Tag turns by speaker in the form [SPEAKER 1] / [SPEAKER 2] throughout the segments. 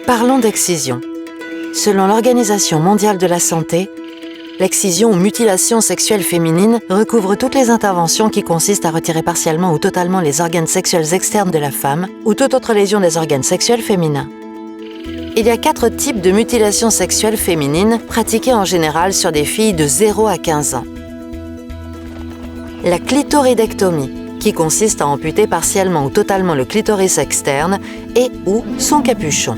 [SPEAKER 1] Parlons d'excision. Selon l'Organisation mondiale de la santé, l'excision ou mutilation sexuelle féminine recouvre toutes les interventions qui consistent à retirer partiellement ou totalement les organes sexuels externes de la femme ou toute autre lésion des organes sexuels féminins. Il y a 4 types de mutilation sexuelle féminine pratiquées en général sur des filles de 0 à 15 ans. La clitoridectomie, qui consiste à amputer partiellement ou totalement le clitoris externe et ou son capuchon.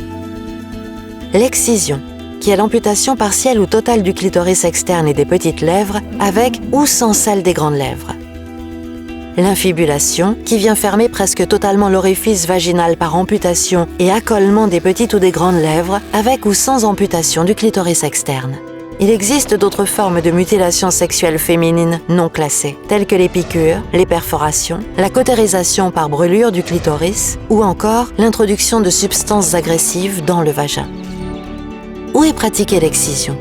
[SPEAKER 1] L'excision, qui est l'amputation partielle ou totale du clitoris externe et des petites lèvres, avec ou sans celle des grandes lèvres. L'infibulation, qui vient fermer presque totalement l'orifice vaginal par amputation et accolement des petites ou des grandes lèvres, avec ou sans amputation du clitoris externe. Il existe d'autres formes de mutilation sexuelle féminine non classées, telles que les piqûres, les perforations, la cautérisation par brûlure du clitoris ou encore l'introduction de substances agressives dans le vagin. Où est pratiquée l'excision?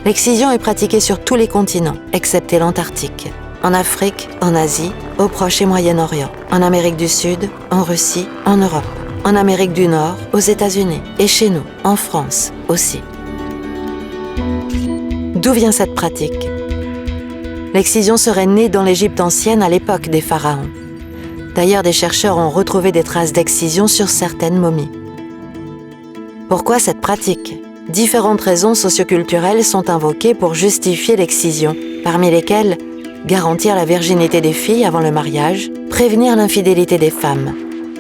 [SPEAKER 1] L'excision est pratiquée sur tous les continents, excepté l'Antarctique. En Afrique, en Asie, au Proche et Moyen-Orient, en Amérique du Sud, en Russie, en Europe, en Amérique du Nord, aux États-Unis et chez nous, en France aussi. D'où vient cette pratique? L'excision serait née dans l'Égypte ancienne à l'époque des pharaons. D'ailleurs, des chercheurs ont retrouvé des traces d'excision sur certaines momies. Pourquoi cette pratique? Différentes raisons socioculturelles sont invoquées pour justifier l'excision, parmi lesquelles garantir la virginité des filles avant le mariage, prévenir l'infidélité des femmes.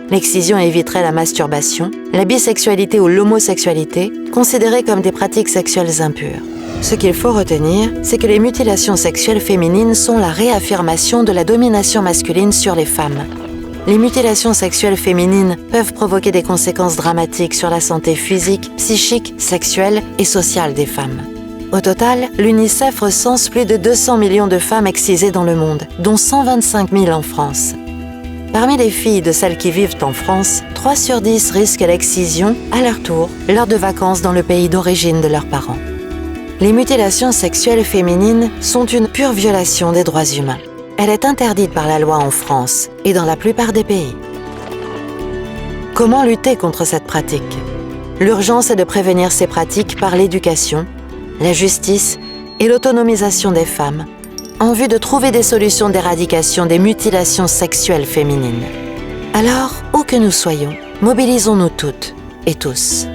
[SPEAKER 1] L'excision éviterait la masturbation, la bisexualité ou l'homosexualité, considérées comme des pratiques sexuelles impures. Ce qu'il faut retenir, c'est que les mutilations sexuelles féminines sont la réaffirmation de la domination masculine sur les femmes. Les mutilations sexuelles féminines peuvent provoquer des conséquences dramatiques sur la santé physique, psychique, sexuelle et sociale des femmes. Au total, l'UNICEF recense plus de 200 millions de femmes excisées dans le monde, dont 125 000 en France. Parmi les filles de celles qui vivent en France, 3 sur 10 risquent l'excision, à leur tour, lors de vacances dans le pays d'origine de leurs parents. Les mutilations sexuelles féminines sont une pure violation des droits humains. Elle est interdite par la loi en France et dans la plupart des pays. Comment lutter contre cette pratique? L'urgence est de prévenir ces pratiques par l'éducation, la justice et l'autonomisation des femmes, en vue de trouver des solutions d'éradication des mutilations sexuelles féminines. Alors, où que nous soyons, mobilisons-nous toutes et tous.